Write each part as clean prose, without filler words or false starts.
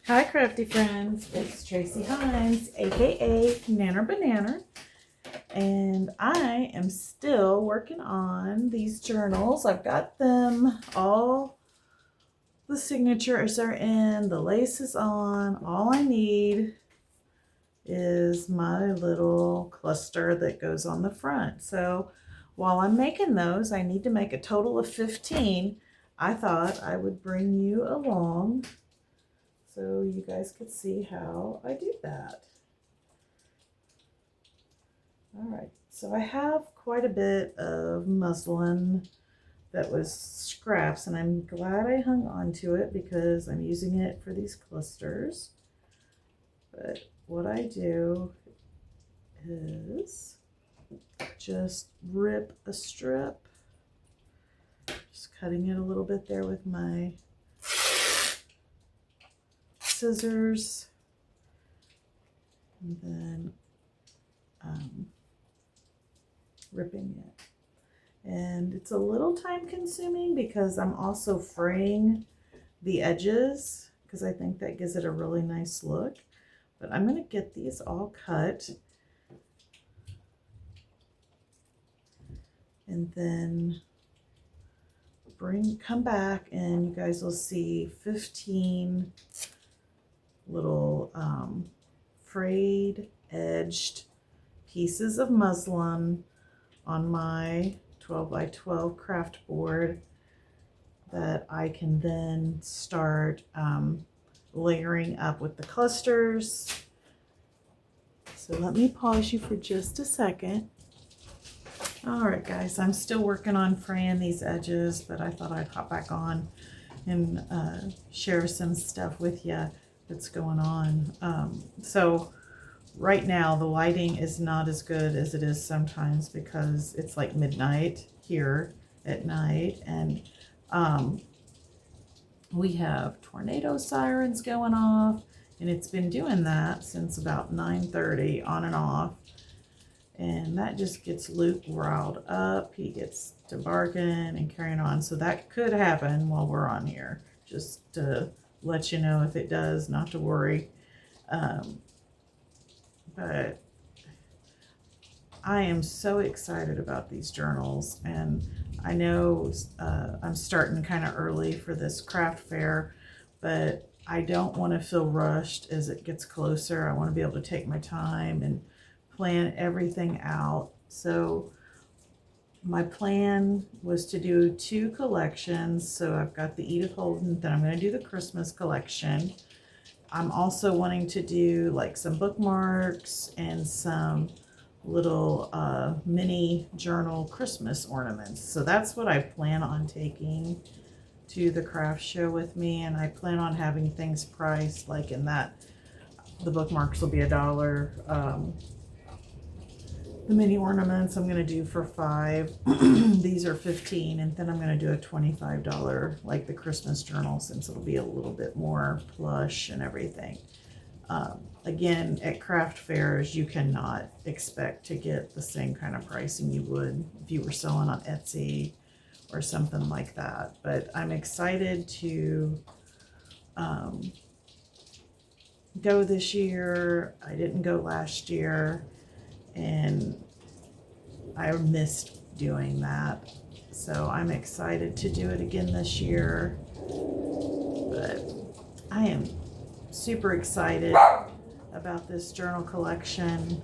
Hi, crafty friends. It's Tracy Hines, aka Nanner Banana, and I am still working on these journals. I've got them all. The signatures are in, the lace is on. All I need is my little cluster that goes on the front. So while I'm making those, I need to make a total of 15. I thought I would bring you along so you guys could see how I do that. All right, so I have quite a bit of muslin that was scraps, and I'm glad I hung on to it because I'm using it for these clusters. But what I do is just rip a strip, just cutting it a little bit there with my scissors, and then ripping it. And it's a little time consuming because I'm also fraying the edges because I think that gives it a really nice look. But I'm going to get these all cut and then come back, and you guys will see 15 little frayed edged pieces of muslin on my 12 by 12 craft board that I can then start layering up with the clusters. So let me pause you for just a second. All right, guys, I'm still working on fraying these edges, but I thought I'd hop back on and share some stuff with you that's going on. So right now the lighting is not as good as it is sometimes because it's like midnight here at night, and we have tornado sirens going off, and it's been doing that since about 9:30 on and off. And that just gets Luke riled up. He gets to barking and carrying on. So that could happen while we're on here. Just to let you know if it does, not to worry. But I am so excited about these journals. And I know I'm starting kind of early for this craft fair, but I don't want to feel rushed as it gets closer. I want to be able to take my time and plan everything out. So my plan was to do 2 collections. So I've got the Edith Holden, then I'm going to do the Christmas collection. I'm also wanting to do like some bookmarks and some little mini journal Christmas ornaments. So that's what I plan on taking to the craft show with me, and I plan on having things priced like in that the bookmarks will be $1. The mini ornaments I'm going to do for $5. These are $15, and then I'm going to do a $25 like the Christmas journal, since it'll be a little bit more plush and everything. Again, at craft fairs you cannot expect to get the same kind of pricing you would if you were selling on Etsy or something like that. But I'm excited to go this year. I didn't go last year, and I missed doing that. So I'm excited to do it again this year. But I am super excited about this journal collection.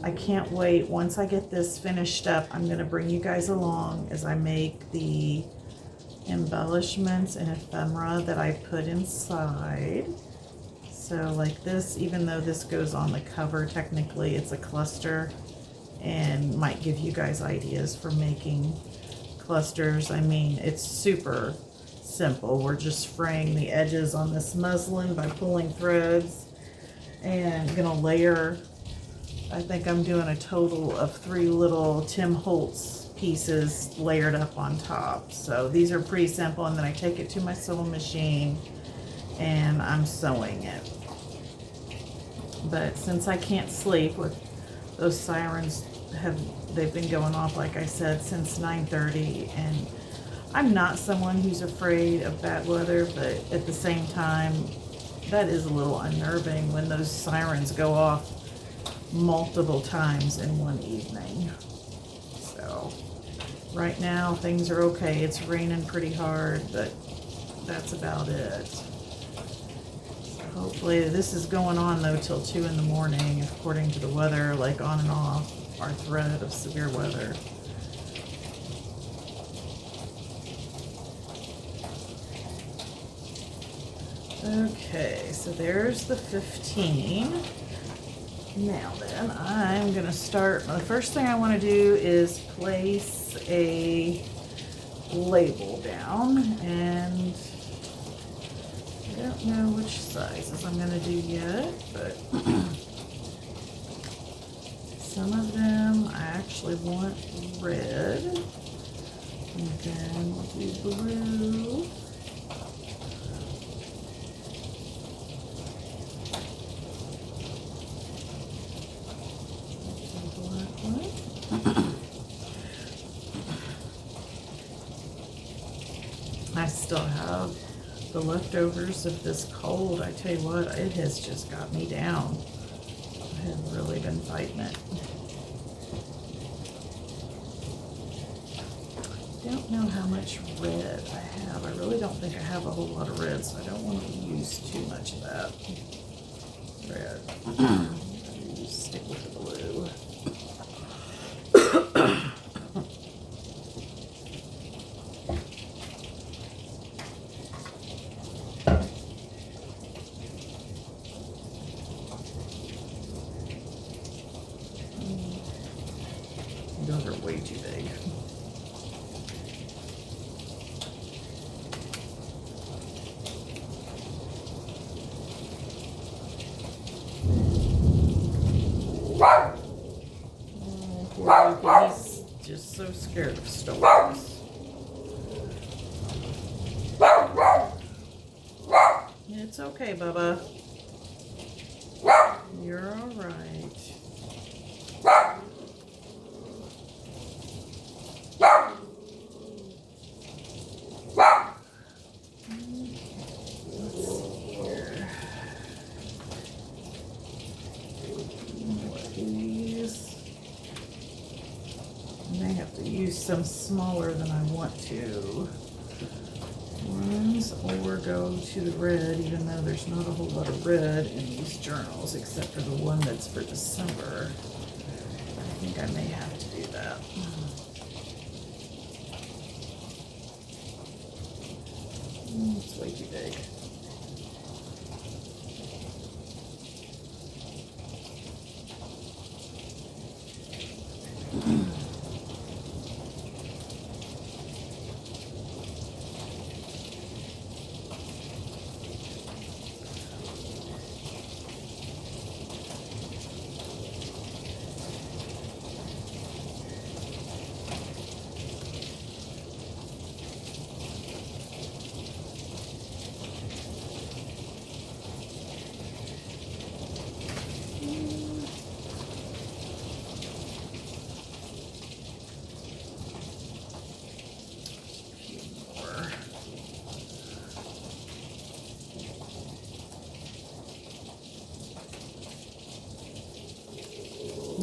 I can't wait. Once I get this finished up, I'm going to bring you guys along as I make the embellishments and ephemera that I put inside. So like this, even though this goes on the cover, technically it's a cluster, and might give you guys ideas for making clusters. I mean, it's super simple. We're just fraying the edges on this muslin by pulling threads, and gonna layer, I think I'm doing a total of 3 little Tim Holtz pieces layered up on top. So these are pretty simple, and then I take it to my sewing machine and I'm sewing it. But since I can't sleep with those sirens, they've been going off, like I said, since 9:30, and I'm not someone who's afraid of bad weather, but at the same time, that is a little unnerving when those sirens go off multiple times in one evening. So right now things are okay. It's raining pretty hard, but that's about it. So hopefully this is going on though till 2 in the morning, according to the weather, like on and off our threat of severe weather. Okay, so there's the 15. Now then, I'm going to start. The first thing I want to do is place a label down, and I don't know which sizes I'm going to do yet, but some of them I actually want red, and then we'll do blue. I still have the leftovers of this cold. I tell you what, it has just got me down. I have really been fighting it. I don't know how much red I have. I really don't think I have a whole lot of red, so I don't want to use too much of that red. I'm going to stick with the blue. Those are way too big. He's just so scared of storms. It's okay, Bubba. You're all right. Some smaller than I want to ones, or go to the red, even though there's not a whole lot of red in these journals except for the one that's for December. I think I may have to do that. It's way too big.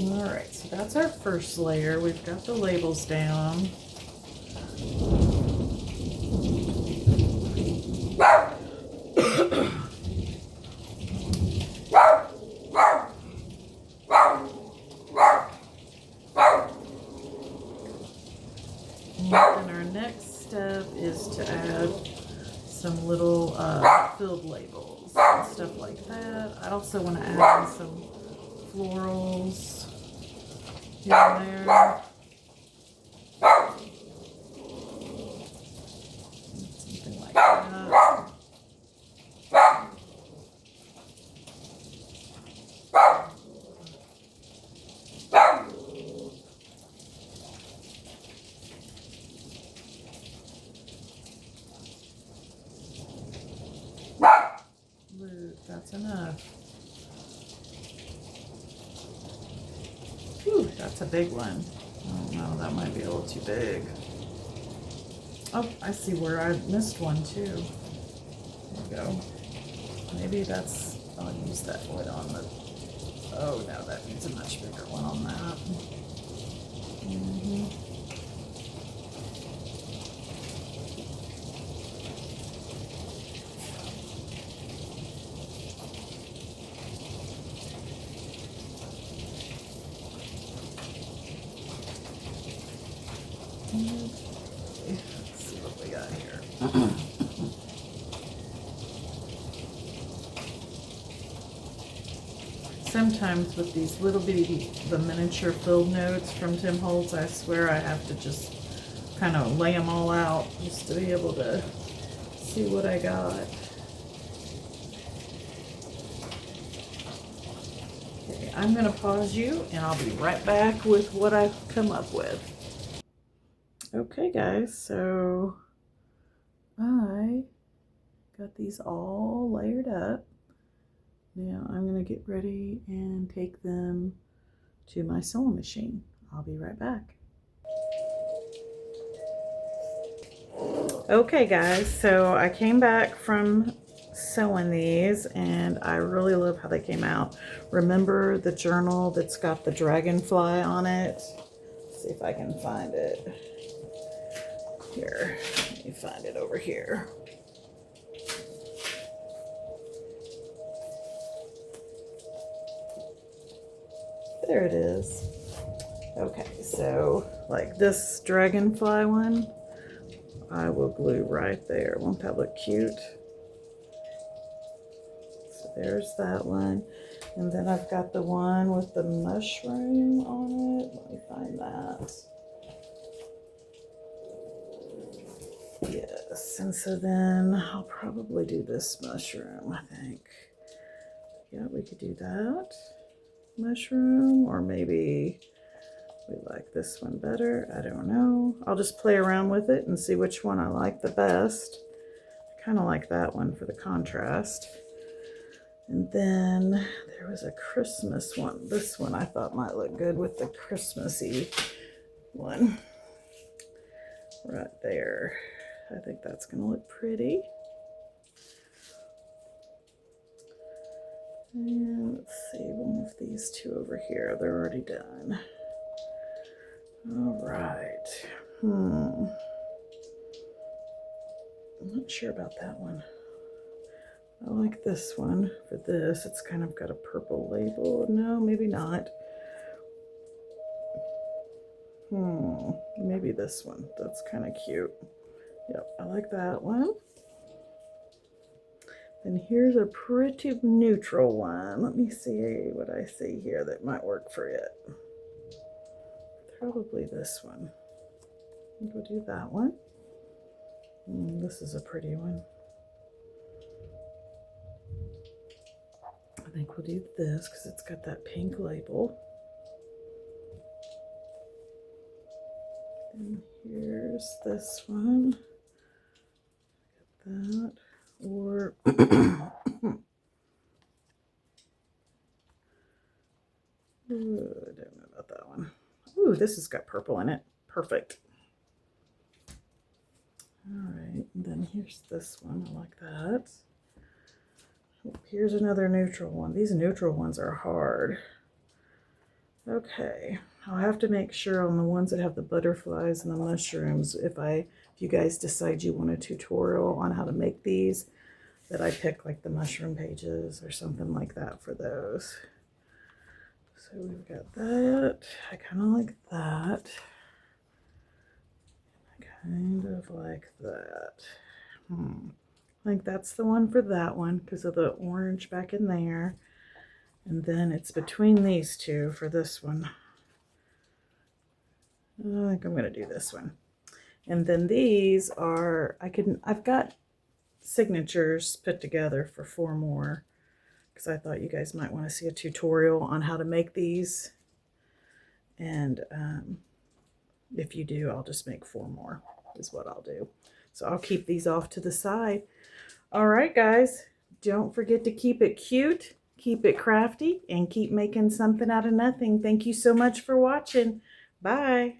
Alright, so that's our first layer. We've got the labels down. And our next step is to add some little filled labels and stuff like that. I also want to add some florals here and there. Something like that. That's enough. Whew, that's a big one. Oh no, that might be a little too big. Oh, I see where I missed one too. There we go. Maybe that's, I'll use that wood on the, oh no, that needs a much bigger one on that. Let's see what we got here. Sometimes with these little bitty, the miniature filled notes from Tim Holtz, I swear I have to just kind of lay them all out just to be able to see what I got. Okay, I'm going to pause you and I'll be right back with what I've come up with. Okay guys, so I got these all layered up. Now I'm going to get ready and take them to my sewing machine. I'll be right back. Okay guys, so I came back from sewing these and I really love how they came out. Remember the journal that's got the dragonfly on it? Let's see if I can find it. Here, let me find it over here. There it is. Okay, so like this dragonfly one, I will glue right there. Won't that look cute? So there's that one. And then I've got the one with the mushroom on it. Let me find that. Yes, and so then I'll probably do this mushroom, I think. Yeah, we could do that mushroom, or maybe we like this one better. I don't know. I'll just play around with it and see which one I like the best. I kind of like that one for the contrast. And then there was a Christmas one. This one I thought might look good with the Christmassy one right there. I think that's going to look pretty. And let's see, we'll move these two over here. They're already done. All right. I'm not sure about that one. I like this one for this. It's kind of got a purple label. No, maybe not. Maybe this one. That's kind of cute. Yep, I like that one. Then here's a pretty neutral one. Let me see what I see here that might work for it. Probably this one. We'll do that one. This is a pretty one. I think we'll do this because it's got that pink label. And here's this one. Get that. Or I don't know about that one. Ooh, this has got purple in it. Perfect. All right, and then here's this one. I like that. Oh, here's another neutral one. These neutral ones are hard. Okay, I'll have to make sure on the ones that have the butterflies and the mushrooms, if you guys decide you want a tutorial on how to make these, that I pick like the mushroom pages or something like that for those. So we've got that. I kind of like that. I kind of like that. I think that's the one for that one because of the orange back in there. And then it's between these two for this one. I think I'm going to do this one. And then these are, I've got signatures put together for 4 more because I thought you guys might want to see a tutorial on how to make these. And if you do, I'll just make 4 more is what I'll do. So I'll keep these off to the side. All right, guys, don't forget to keep it cute, keep it crafty, and keep making something out of nothing. Thank you so much for watching. Bye.